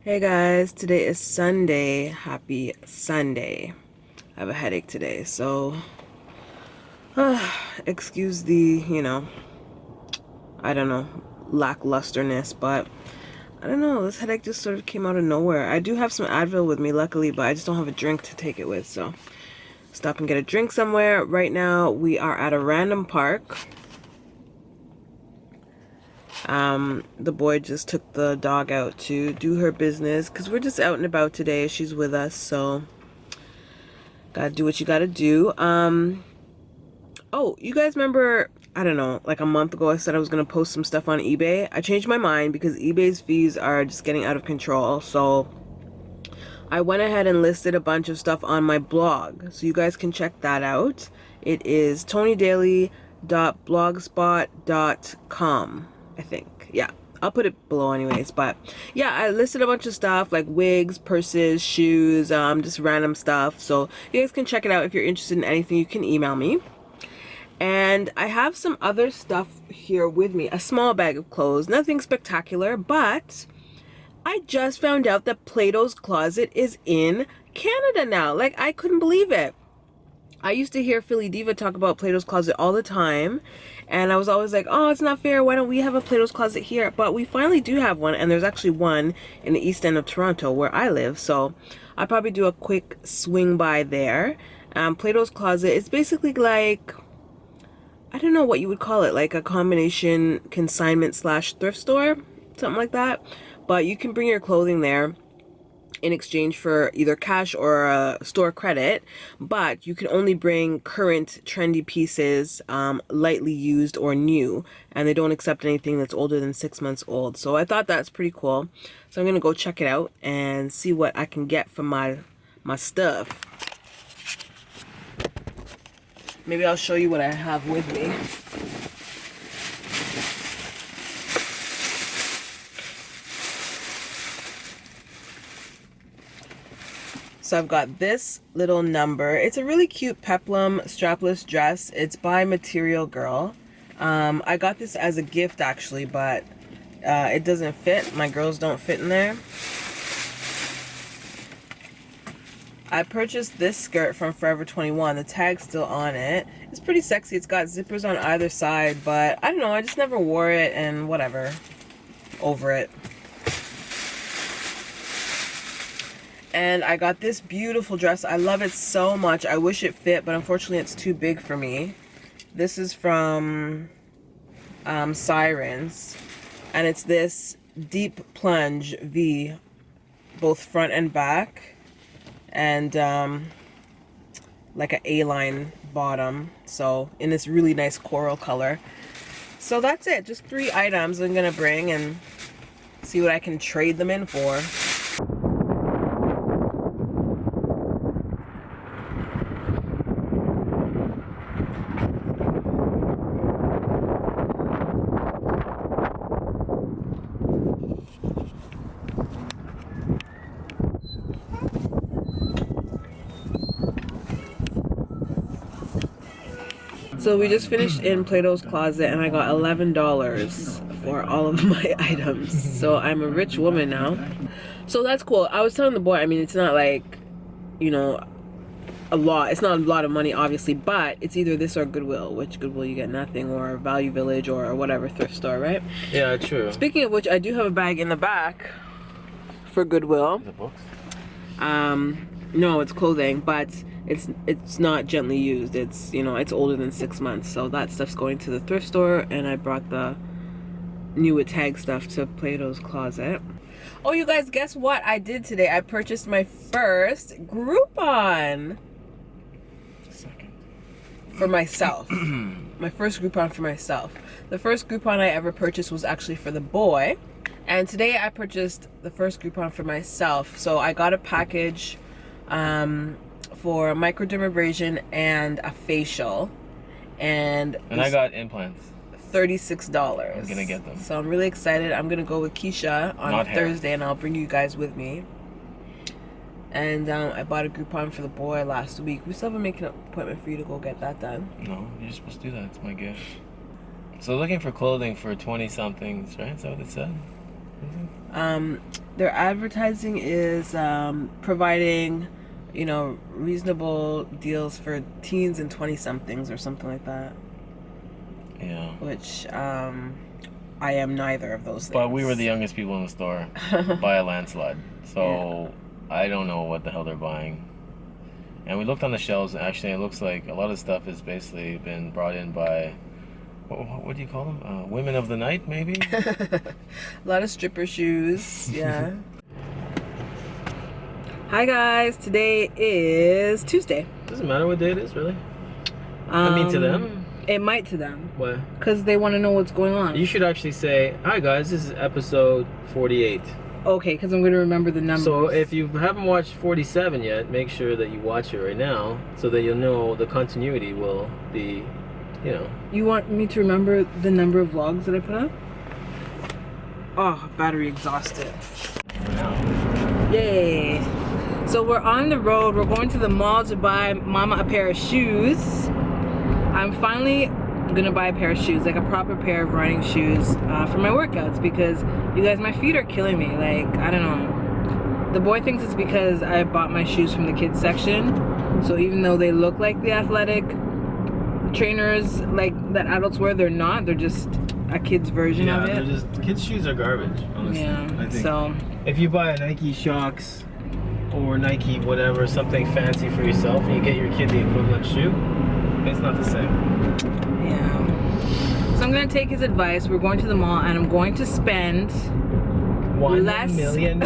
Hey guys, today is Sunday. Happy Sunday. I have a headache today, so excuse the, I don't know, lacklusterness, but I don't know, this headache just sort of came out of nowhere. I do have some Advil with me, luckily, but I just don't have a drink to take it with, so stop and get a drink somewhere. Right now, we are at a random park. The boy just took the dog out to do her business because we're just out and about today. She's with us, so gotta do what you gotta do. Oh, you guys remember, I don't know, like a month ago I said I was gonna post some stuff on eBay. I changed my mind because eBay's fees are just getting out of control, so I went ahead and listed a bunch of stuff on my blog, so you guys can check that out. It is tonidaily.blogspot.com, I think. Yeah, I'll put it below anyways, but yeah, I listed a bunch of stuff like wigs, purses, shoes, just random stuff, so you guys can check it out. If you're interested in anything, you can email me. And I have some other stuff here with me, a small bag of clothes, nothing spectacular, but I just found out that Plato's Closet is in Canada now. Like, I couldn't believe it. I used to hear Philly Diva talk about Plato's Closet all the time, and I was always like, oh, it's not fair, why don't we have a Plato's Closet here? But we finally do have one, and there's actually one in the east end of Toronto where I live, so I'll probably do a quick swing by there. Plato's Closet is basically like, I don't know what you would call it, like a combination consignment slash thrift store, something like that. But you can bring your clothing there in exchange for either cash or a store credit, but you can only bring current trendy pieces, lightly used or new, and they don't accept anything that's older than 6 months old. So I thought that's pretty cool. So I'm gonna go check it out and see what I can get from my stuff. Maybe I'll show you what I have with me. So I've got this little number. It's a really cute peplum strapless dress. It's by Material Girl. I got this as a gift actually, but it doesn't fit. My girls don't fit in there. I purchased this skirt from Forever 21. The tag's still on it. It's pretty sexy. It's got zippers on either side, but I don't know. I just never wore it and whatever. Over it. And I got this beautiful dress. I love it so much. I wish it fit, but unfortunately it's too big for me. This is from Sirens, and it's this deep plunge V, both front and back, and like an A-line bottom, so in this really nice coral color. So that's it, just 3 items I'm gonna bring and see what I can trade them in for. So we just finished in Plato's Closet and I got $11 for all of my items. So I'm a rich woman now. So that's cool. I was telling the boy, I mean, it's not like, you know, a lot. It's not a lot of money, obviously, but it's either this or Goodwill, which Goodwill you get nothing, or Value Village or whatever thrift store, right? Yeah, true. Speaking of which, I do have a bag in the back for Goodwill. The books? No, it's clothing, but it's not gently used. It's, you know, it's older than 6 months, so that stuff's going to the thrift store, and I brought the new with tag stuff to Plato's Closet. Oh, you guys, guess what I did today? I purchased my first Groupon for myself. My first Groupon for myself. The first Groupon I ever purchased was actually for the boy, and today I purchased the first Groupon for myself. So I got a package for microdermabrasion and a facial, and I got implants. $36. I'm gonna get them. So I'm really excited. I'm gonna go with Keisha on Thursday, and I'll bring you guys with me. And I bought a Groupon for the boy last week. We still haven't made an appointment for you to go get that done. No, you're supposed to do that. It's my gift. So looking for clothing for 20-somethings, right? Is that what it said? Their advertising is providing, reasonable deals for teens and 20-somethings or something like that. Yeah. Which I am neither of those things. But we were the youngest people in the store by a landslide. So I don't know what the hell they're buying. And we looked on the shelves, and actually it looks like a lot of stuff has basically been brought in by, what do you call them? Women of the night, maybe? A lot of stripper shoes, yeah. Hi guys, today is Tuesday. Doesn't matter what day it is, really. I mean, to them. It might to them. What? Because they want to know what's going on. You should actually say, hi guys, this is episode 48. Okay, because I'm going to remember the numbers. So if you haven't watched 47 yet, make sure that you watch it right now so that you'll know the continuity will be, You want me to remember the number of vlogs that I put up? Oh, battery exhausted. Yay. So we're on the road. We're going to the mall to buy Mama a pair of shoes. I'm finally gonna buy a pair of shoes, like a proper pair of running shoes for my workouts, because you guys, my feet are killing me. Like, I don't know. The boy thinks it's because I bought my shoes from the kids section. So even though they look like the athletic trainers like that adults wear, they're not. They're just a kid's version of it. Yeah, they're just, kids' shoes are garbage, honestly. Yeah, I think. so if you buy a Nike Shox or Nike whatever, something fancy for yourself, and you get your kid the equivalent shoe, it's not the same. yeah. So I'm gonna take his advice. We're going to the mall, and I'm going to spend $1 million.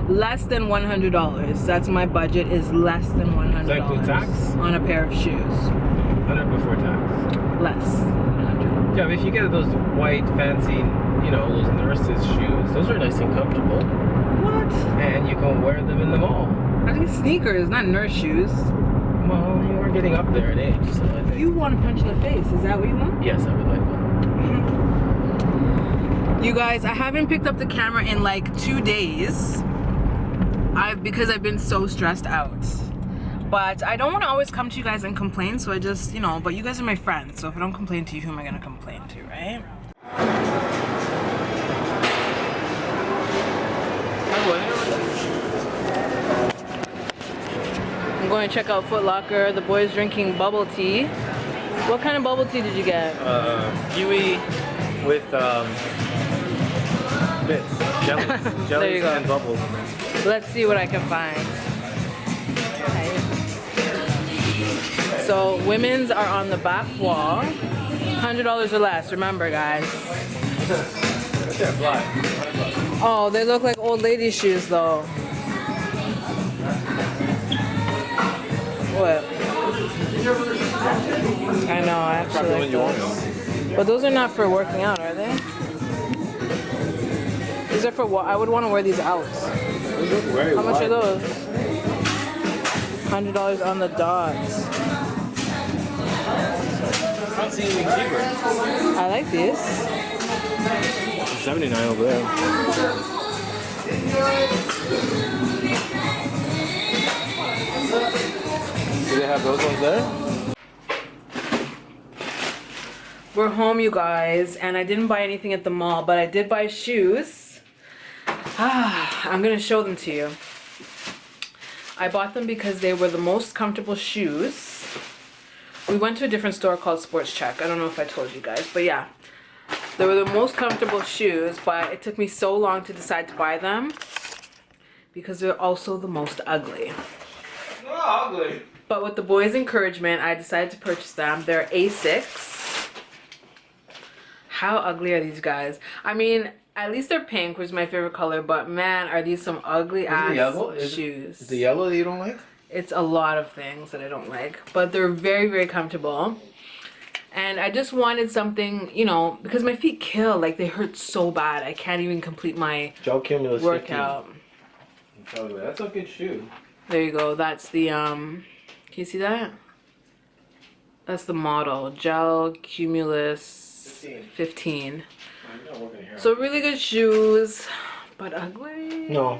less than $100. That's my budget. Is less than $100. Does that include tax? On a pair of shoes. 100 before tax. Less than 100. Yeah, but if you get those white fancy, those nurses' shoes, those are nice and comfortable. What? And you can wear them in the mall. I think sneakers, not nurse shoes. Well, you are getting up there in age, so I think. You want to punch in the face? Is that what you want? Yes, I would like one. You guys, I haven't picked up the camera in like 2 days. Because I've been so stressed out. But I don't want to always come to you guys and complain, so I just, but you guys are my friends, so if I don't complain to you, who am I going to complain to, right? I'm going to check out Foot Locker. The boys drinking bubble tea. What kind of bubble tea did you get? Kiwi with bits, jellies and bubbles. Let's see what I can find. So women's are on the back wall. $100 or less, remember guys. Oh, they look like old lady shoes though. What? I know, I actually like those. But those are not for working out, are they? These are for what? I would want to wear these out. How much are those? $100 on the dot. I don't see anything cheaper. I like these. 79 over there. Do they have those ones there? We're home, you guys, and I didn't buy anything at the mall, but I did buy shoes. I'm gonna show them to you. I bought them because they were the most comfortable shoes. We went to a different store called Sports Check. I don't know if I told you guys, but yeah. They were the most comfortable shoes, but it took me so long to decide to buy them because they're also the most ugly. Not ugly. But with the boys' encouragement, I decided to purchase them. They're A6. How ugly are these guys? I mean, at least they're pink, which is my favorite color, but man, are these some ugly ass shoes. Is the yellow that you don't like? It's a lot of things that I don't like, but they're very, very comfortable. And I just wanted something, because my feet kill. Like, they hurt so bad. I can't even complete my workout. That's a good shoe. There you go. That's the, can you see that? That's the model. Gel Cumulus 15. So really good shoes, but ugly. No,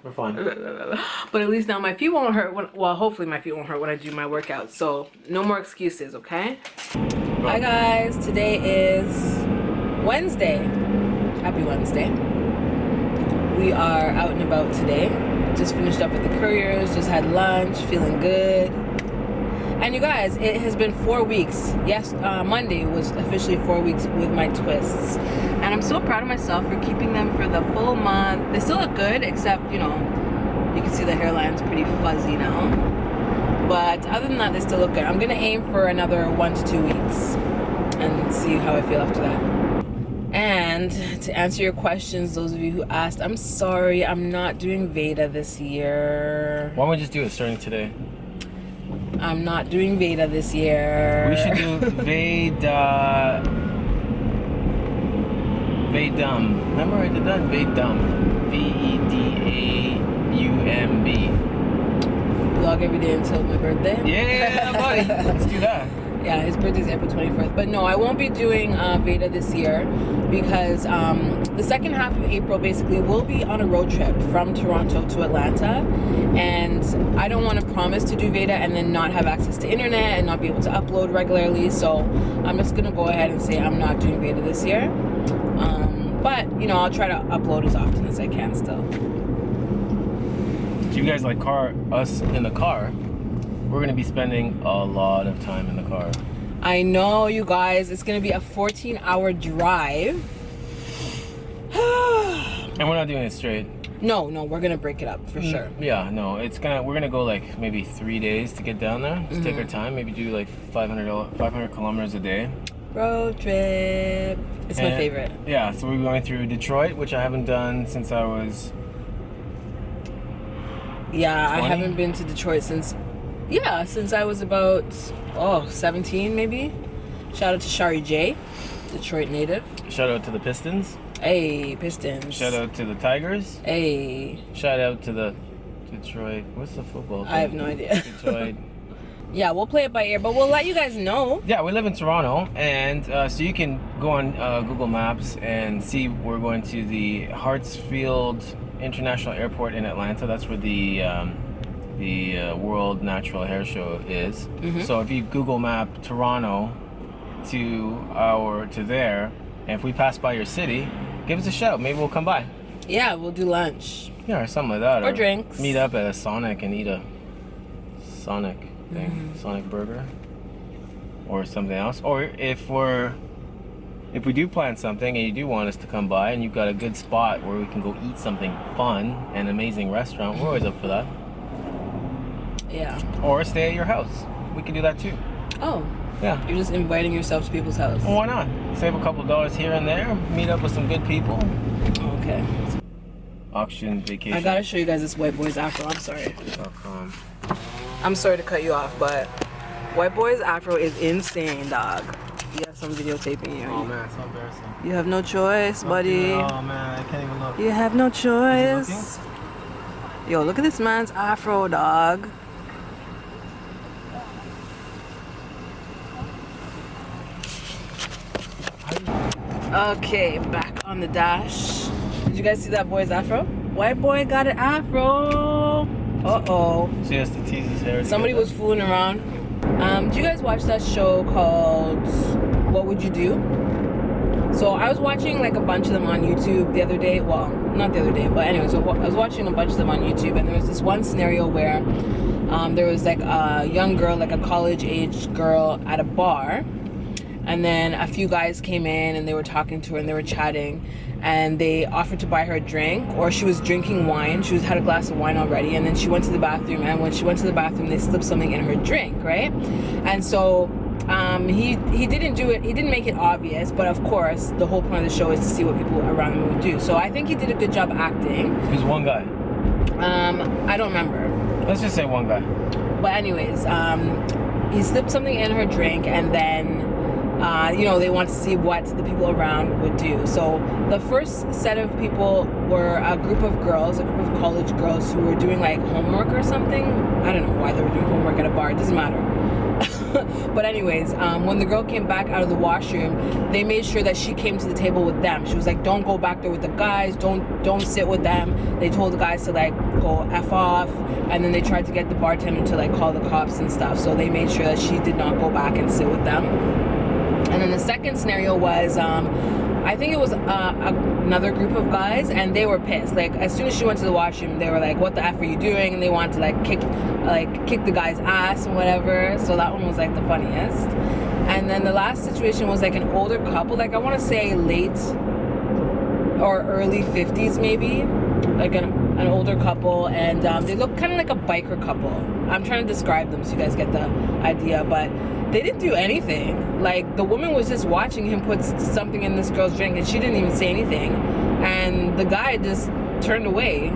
we're fine. But at least now my feet won't hurt. Well, hopefully my feet won't hurt when I do my workout. So no more excuses, okay? Hi guys, today is Wednesday. Happy Wednesday. we are out and about today. Just finished up with the couriers, just had lunch, feeling good. And you guys, it has been 4 weeks. Yes, Monday was officially 4 weeks with my twists. And I'm so proud of myself for keeping them for the full month. They still look good, except, you know, you can see the hairline's pretty fuzzy now. But other than that, they still look good. I'm gonna aim for another 1 to 2 weeks and see how I feel after that. And to answer your questions, those of you who asked, I'm sorry, I'm not doing Veda this year. Why don't we just do it starting today? I'm not doing Veda this year. We should do Veda. Vedum. Remember I did that? Vedum. Vedaumb. Vlog every day until my birthday. Yeah, buddy. Let's do that. Yeah, his birthday's April 21st. But no, I won't be doing Veda this year because the second half of April basically we'll be on a road trip from Toronto to Atlanta. And I don't want to promise to do Veda and then not have access to internet and not be able to upload regularly. So I'm just going to go ahead and say I'm not doing Veda this year. But, you know, I'll try to upload as often as I can still. If you guys like us in the car, we're going to be spending a lot of time in the car. I know, you guys. It's going to be a 14-hour drive. And we're not doing it straight. No, we're going to break it up for sure. Yeah, no, we're going to go like maybe 3 days to get down there. Just take our time, maybe do like 500 kilometers a day. Road trip. It's my favorite. Yeah, so we're going through Detroit, which I haven't done since I was... Yeah, 20? I haven't been to Detroit since I was about 17 maybe. Shout out to Shari J, Detroit native. Shout out to the Pistons. Hey, Pistons. Shout out to the Tigers. Hey. Shout out to the Detroit. What's the football team? I have no idea. Detroit. Yeah, we'll play it by ear, but we'll let you guys know. Yeah, we live in Toronto, and so you can go on Google Maps and see we're going to the Hartsfield International Airport in Atlanta. That's where the World Natural Hair Show is. Mm-hmm. So if you Google Map Toronto to there, and if we pass by your city, give us a shout. Maybe we'll come by. Yeah, we'll do lunch. Yeah, or something like that. Or drinks. Meet up at a Sonic and eat a Sonic thing, Sonic burger, or something else. Or if we do plan something and you do want us to come by and you've got a good spot where we can go eat something fun, an amazing restaurant, we're always up for that. Yeah. Or stay at your house. We can do that too. Oh. Yeah. You're just inviting yourself to people's house. Well, why not? Save a couple dollars here and there, meet up with some good people. Okay. Auction vacation. I gotta show you guys this white boy's afro. I'm sorry. .com. I'm sorry to cut you off, but white boy's afro is insane, dog. You have some videotaping you. Oh man, it's so embarrassing. You have no choice, buddy. Oh man, I can't even look. You have no choice. Is he Yo, look at this man's afro, dog. Okay, back on the dash. Did you guys see that boy's afro? White boy got an afro. Uh-oh. So he has to tease his hair. Somebody was fooling around. Do you guys watch that show called What Would You Do? So I was watching like a bunch of them on YouTube the other day. Well, not the other day, but anyway, so I was watching a bunch of them on YouTube, and there was this one scenario where there was like a young girl, like a college-age girl at a bar, and then a few guys came in and they were talking to her and they were chatting, and they offered to buy her a drink, or she was drinking wine. She had a glass of wine already, and then she went to the bathroom, and when she went to the bathroom, they slipped something in her drink, right? And so he didn't do it, he didn't make it obvious, but of course the whole point of the show is to see what people around him would do. So I think he did a good job acting. Who's one guy? I don't remember. Let's just say one guy. But anyways, he slipped something in her drink, and then they want to see what the people around would do. So the first set of people were a group of college girls who were doing like homework or something. I don't know why they were doing homework at a bar, it doesn't matter. But anyways, when the girl came back out of the washroom, they made sure that she came to the table with them. She was like, don't go back there with the guys, don't sit with them. They told the guys to like go F off, and then they tried to get the bartender to like call the cops and stuff. So they made sure that she did not go back and sit with them. And then the second scenario was, I think it was a another group of guys, and they were pissed. Like, as soon as she went to the washroom, they were like, what the F are you doing? And they wanted to like kick the guy's ass and whatever. So that one was like the funniest. And then the last situation was like an older couple, like I want to say late or early 50s maybe, like an older couple, and they look kind of like a biker couple. I'm trying to describe them so you guys get the idea, but they didn't do anything. Like, the woman was just watching him put something in this girl's drink, and she didn't even say anything, and the guy just turned away.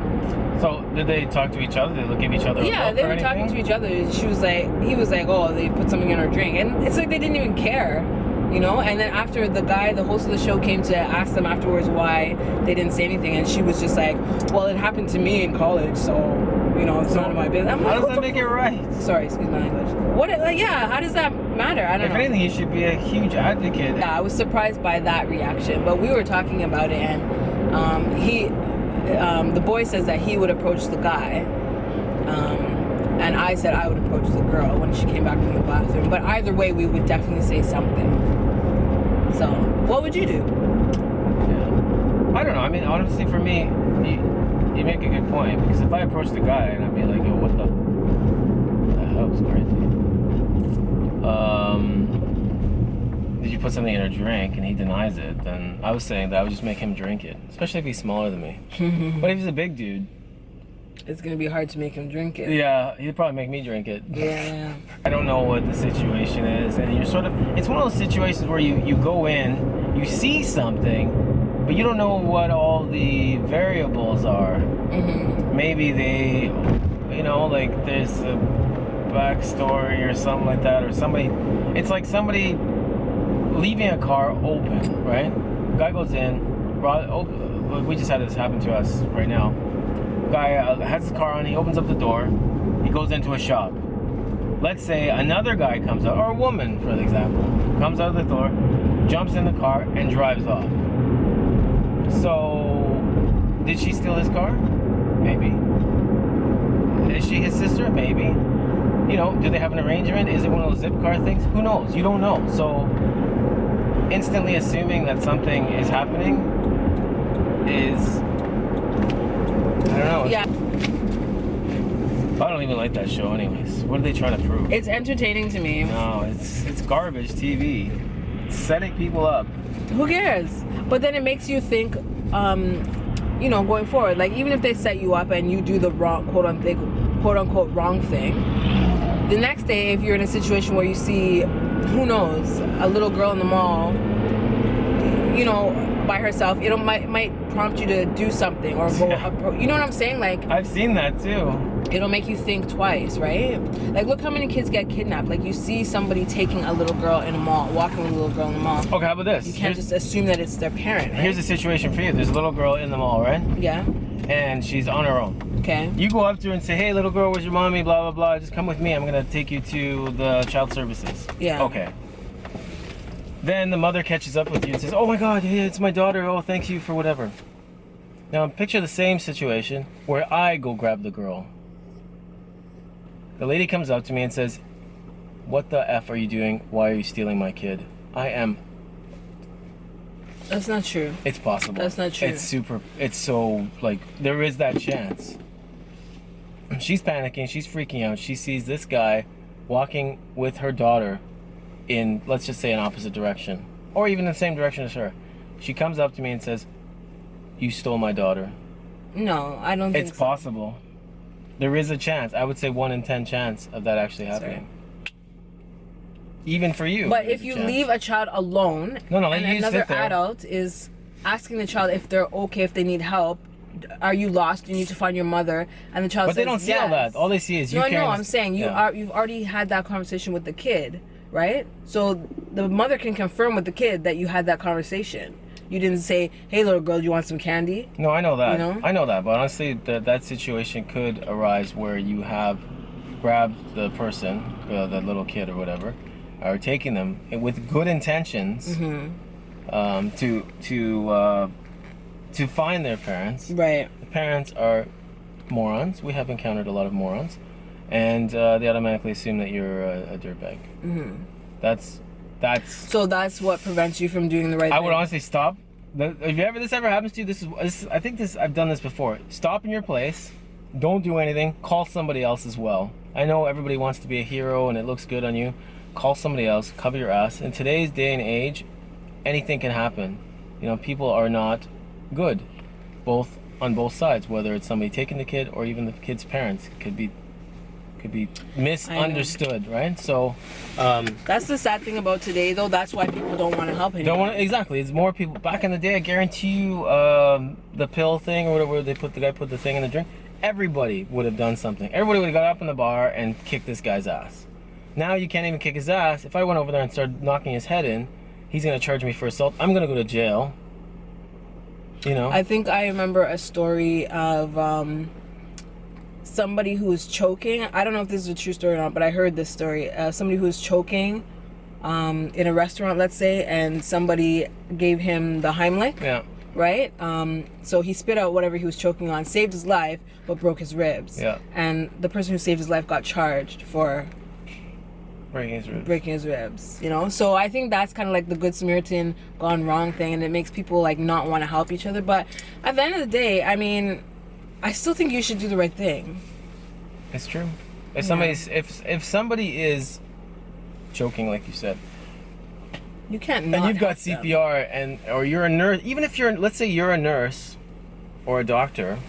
So did they talk to each other? Did they give each other a Yeah, look they or were talking anything? to each other. He was like, oh, they put something in her drink, and it's like they didn't even care, you know. And then after the host of the show came to ask them afterwards why they didn't say anything, and she was just like, well, it happened to me in college, so you know, it's none of my business. How does that make it right? Sorry, excuse my language. What? Like, yeah, how does that matter? I don't know. If anything, you should be a huge advocate. Yeah, I was surprised by that reaction, but we were talking about it, and the boy says that he would approach the guy, and I said I would approach the girl when she came back from the bathroom. But either way, we would definitely say something. So, what would you do? Yeah. I don't know. I mean, honestly, for me, you make a good point, because if I approach the guy and I'd be like, yo, what the hell is crazy? Did you put something in her drink, and he denies it, then I was saying that I would just make him drink it, especially if he's smaller than me. But if he's a big dude, it's gonna be hard to make him drink it. yeah, he'd probably make me drink it. Yeah. I don't know what the situation is, and you're sort of, it's one of those situations where you go in, you see something, but you don't know what all the variables are. Mm-hmm. Maybe they, you know, like there's a backstory or something like that, or somebody, it's like somebody leaving a car open, right? Guy goes in, we just had this happen to us right now. Guy has his car on, he opens up the door, he goes into a shop. Let's say another guy comes out, or a woman for example, comes out of the door, jumps in the car, and drives off. So, did she steal his car? Maybe. Is she his sister? Maybe. You know, do they have an arrangement? Is it one of those zip car things? Who knows? You don't know. So, instantly assuming that something is happening is, I don't know. Yeah. I don't even like that show anyways. What are they trying to prove? It's entertaining to me. No, it's garbage TV. It's setting people up. Who cares? But then it makes you think, you know, going forward. Like, even if they set you up and you do the wrong, quote unquote, wrong thing, the next day, if you're in a situation where you see, who knows, a little girl in the mall, you know, by herself, it might prompt you to do something or go you know what I'm saying? Like, I've seen that too. It'll make you think twice, right? Like, look how many kids get kidnapped. Like, you see somebody taking a little girl in a mall, walking with a little girl in the mall. Okay, how about this? You can't just assume that it's their parent, right? Here's the situation for you. There's a little girl in the mall, right? Yeah. And she's on her own. Okay. You go up to her and say, hey, little girl, where's your mommy? Blah, blah, blah. Just come with me. I'm going to take you to the child services. Yeah. Okay. Then the mother catches up with you and says, oh my God, yeah, it's my daughter. Oh, thank you for whatever. Now, picture the same situation where I go grab the girl. The lady comes up to me and says, what the F are you doing? Why are you stealing my kid? I am... That's not true. It's possible. That's not true. It's so, like, there is that chance. She's panicking, she's freaking out. She sees this guy walking with her daughter in, let's just say, an opposite direction. Or even the same direction as her. She comes up to me and says, you stole my daughter. No, I don't think it's possible. There is a chance. I would say 1 in 10 chance of that actually happening. Sorry. Even for you. But if you leave a child alone, and another adult is asking the child if they're okay, if they need help, are you lost? You need to find your mother, and the child says But they don't see yes. all that. All they see is you. No, I'm saying you've already had that conversation with the kid, right? So the mother can confirm with the kid that you had that conversation. You didn't say, hey, little girl, do you want some candy? No, I know that. You know? I know that. But honestly, that situation could arise where you have grabbed the person, the little kid or whatever, or taking them with good intentions to find their parents. Right. The parents are morons. We have encountered a lot of morons. And they automatically assume that you're a dirtbag. Mm-hmm. So that's what prevents you from doing the right thing. I would honestly stop If this ever happens to you, I think I've done this before. Stop in your place, don't do anything, call somebody else as well. I know everybody wants to be a hero and it looks good on you. Call somebody else, cover your ass. In today's day and age, anything can happen. You know, people are not good, on both sides, whether it's somebody taking the kid or even the kid's parents could be misunderstood, right? So that's the sad thing about today, though. That's why people don't want to help anymore. Exactly. It's more people. Back in the day, I guarantee you, the pill thing or whatever, the guy put the thing in the drink, everybody would have done something. Everybody would have got up in the bar and kicked this guy's ass. Now you can't even kick his ass. If I went over there and started knocking his head in, he's gonna charge me for assault. I'm gonna go to jail. You know. I think I remember a story of somebody who was choking. I don't know if this is a true story or not, but I heard this story. Somebody who was choking in a restaurant, let's say, and somebody gave him the Heimlich. Yeah. Right? So he spit out whatever he was choking on, saved his life, but broke his ribs. Yeah. And the person who saved his life got charged for breaking his ribs, you know? So I think that's kind of like the Good Samaritan gone wrong thing, and it makes people like not want to help each other. But at the end of the day, I mean, I still think you should do the right thing. It's true. If somebody is choking, like you said, you can't not and you've got help CPR or you're a nurse, even if let's say you're a nurse or a doctor,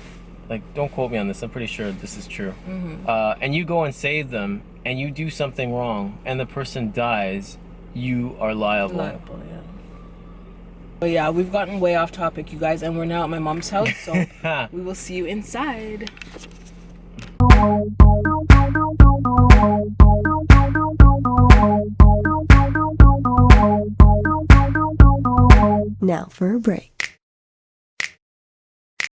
like, don't quote me on this, I'm pretty sure this is true. Mm-hmm. And you go and save them and you do something wrong and the person dies, you are liable. Yeah. But yeah, we've gotten way off topic, you guys, and we're now at my mom's house, so we will see you inside. Now for a break.